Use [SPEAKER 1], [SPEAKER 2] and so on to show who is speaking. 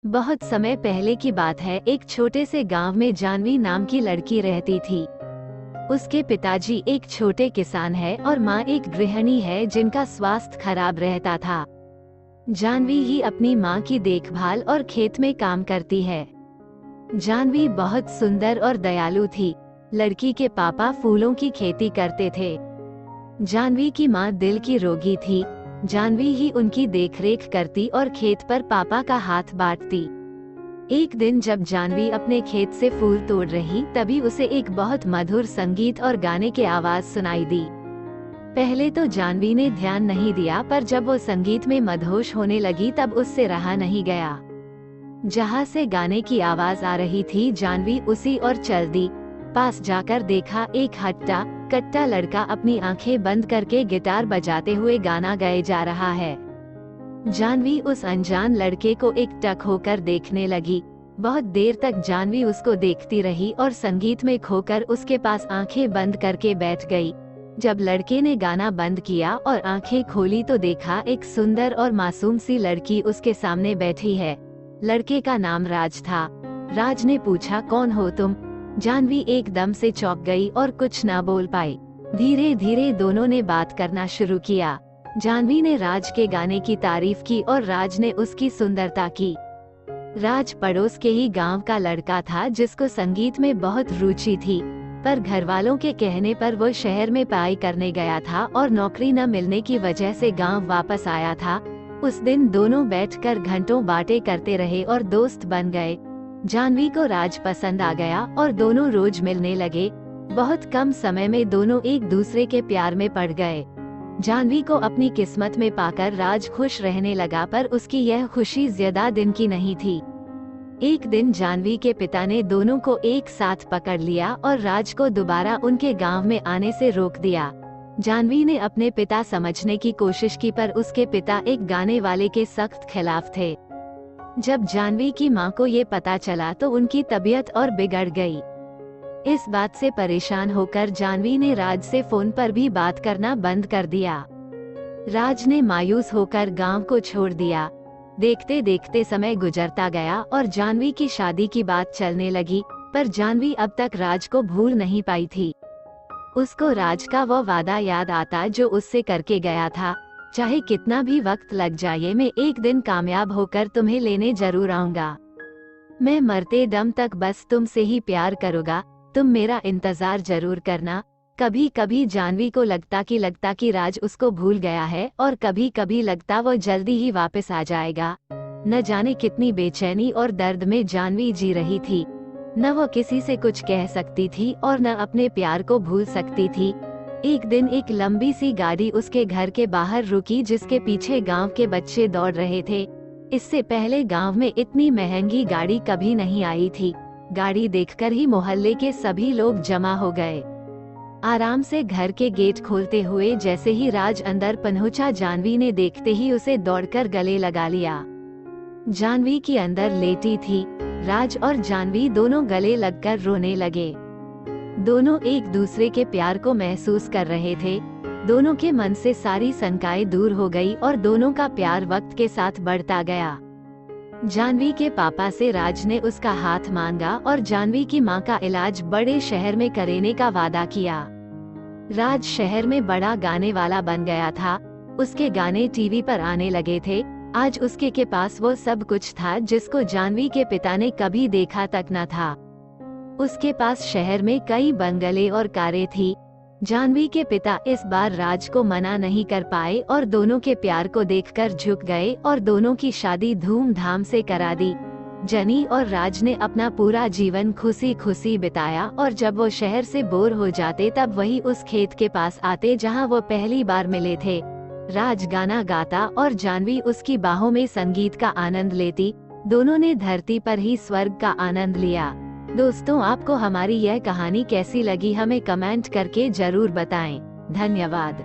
[SPEAKER 1] बहुत समय पहले की बात है। एक छोटे से गांव में जानवी नाम की लड़की रहती थी। उसके पिताजी एक छोटे किसान है और माँ एक गृहिणी है जिनका स्वास्थ्य खराब रहता था। जानवी ही अपनी माँ की देखभाल और खेत में काम करती है। जानवी बहुत सुंदर और दयालु थी। लड़की के पापा फूलों की खेती करते थे। जानवी की माँ दिल की रोगी थी। जानवी ही उनकी देखरेख करती और खेत पर पापा का हाथ बांटती। एक दिन जब जानवी अपने खेत से फूल तोड़ रही तभी उसे एक बहुत मधुर संगीत और गाने की आवाज सुनाई दी। पहले तो जानवी ने ध्यान नहीं दिया, पर जब वो संगीत में मदहोश होने लगी तब उससे रहा नहीं गया। जहाँ से गाने की आवाज आ रही थी जानवी उसी और चल दी। पास जाकर देखा एक हट्टा कट्टा लड़का अपनी आंखें बंद करके गिटार बजाते हुए गाना गाए जा रहा है। जानवी उस अनजान लड़के को एकटक होकर देखने लगी। बहुत देर तक जानवी उसको देखती रही और संगीत में खोकर उसके पास आंखें बंद करके बैठ गई। जब लड़के ने गाना बंद किया और आंखें खोली तो देखा एक सुंदर और मासूम सी लड़की उसके सामने बैठी है। लड़के का नाम राज था। राज ने पूछा, कौन हो तुम? जानवी एकदम से चौंक गई और कुछ ना बोल पाई। धीरे धीरे दोनों ने बात करना शुरू किया। जानवी ने राज के गाने की तारीफ की और राज ने उसकी सुंदरता की। राज पड़ोस के ही गांव का लड़का था जिसको संगीत में बहुत रुचि थी, पर घर वालों के कहने पर वो शहर में पढ़ाई करने गया था और नौकरी न मिलने की वजह से गांव वापस आया था। उस दिन दोनों बैठकर घंटों बातें करते रहे और दोस्त बन गए। जानवी को राज पसंद आ गया और दोनों रोज मिलने लगे। बहुत कम समय में दोनों एक दूसरे के प्यार में पड़ गए। जानवी को अपनी किस्मत में पाकर राज खुश रहने लगा, पर उसकी यह खुशी ज्यादा दिन की नहीं थी। एक दिन जानवी के पिता ने दोनों को एक साथ पकड़ लिया और राज को दोबारा उनके गांव में आने से रोक दिया। जानवी ने अपने पिता समझने की कोशिश की, पर उसके पिता एक गाने वाले के सख्त खिलाफ थे। जब जानवी की माँ को ये पता चला तो उनकी तबीयत और बिगड़ गई। इस बात से परेशान होकर जानवी ने राज से फोन पर भी बात करना बंद कर दिया। राज ने मायूस होकर गांव को छोड़ दिया। देखते देखते समय गुजरता गया और जानवी की शादी की बात चलने लगी, पर जानवी अब तक राज को भूल नहीं पाई थी। उसको राज का वो वादा याद आता जो उससे करके गया था, चाहे कितना भी वक्त लग जाए, मैं एक दिन कामयाब होकर तुम्हें लेने जरूर आऊंगा। मैं मरते दम तक बस तुमसे ही प्यार करूंगा, तुम मेरा इंतजार जरूर करना। कभी कभी जानवी को लगता कि राज उसको भूल गया है और कभी कभी लगता वो जल्दी ही वापस आ जाएगा। न जाने कितनी बेचैनी और दर्द में जानवी जी रही थी। न वो किसी से कुछ कह सकती थी और न अपने प्यार को भूल सकती थी। एक दिन एक लंबी सी गाड़ी उसके घर के बाहर रुकी जिसके पीछे गांव के बच्चे दौड़ रहे थे। इससे पहले गांव में इतनी महंगी गाड़ी कभी नहीं आई थी। गाड़ी देखकर ही मोहल्ले के सभी लोग जमा हो गए। आराम से घर के गेट खोलते हुए जैसे ही राज अंदर पहुंचा, जानवी ने देखते ही उसे दौड़कर गले लगा लिया। जानवी की अंदर लेटी थी। राज और जानवी दोनों गले लगकर रोने लगे। दोनों एक दूसरे के प्यार को महसूस कर रहे थे। दोनों के मन से सारी शंकाएं दूर हो गई और दोनों का प्यार वक्त के साथ बढ़ता गया। जानवी के पापा से राज ने उसका हाथ मांगा और जानवी की माँ का इलाज बड़े शहर में कराने का वादा किया। राज शहर में बड़ा गाने वाला बन गया था। उसके गाने टीवी पर आने लगे थे। आज उसके के पास वो सब कुछ था जिसको जानवी के पिता ने कभी देखा तक न था। उसके पास शहर में कई बंगले और कारें थी। जानवी के पिता इस बार राज को मना नहीं कर पाए और दोनों के प्यार को देखकर झुक गए और दोनों की शादी धूमधाम से करा दी। जनी और राज ने अपना पूरा जीवन खुशी खुशी बिताया और जब वो शहर से बोर हो जाते तब वही उस खेत के पास आते जहां वो पहली बार मिले थे। राज गाना गाता और जानवी उसकी बाहों में संगीत का आनंद लेती। दोनों ने धरती पर ही स्वर्ग का आनंद लिया। दोस्तों, आपको हमारी यह कहानी कैसी लगी हमें कमेंट करके जरूर बताएं। धन्यवाद।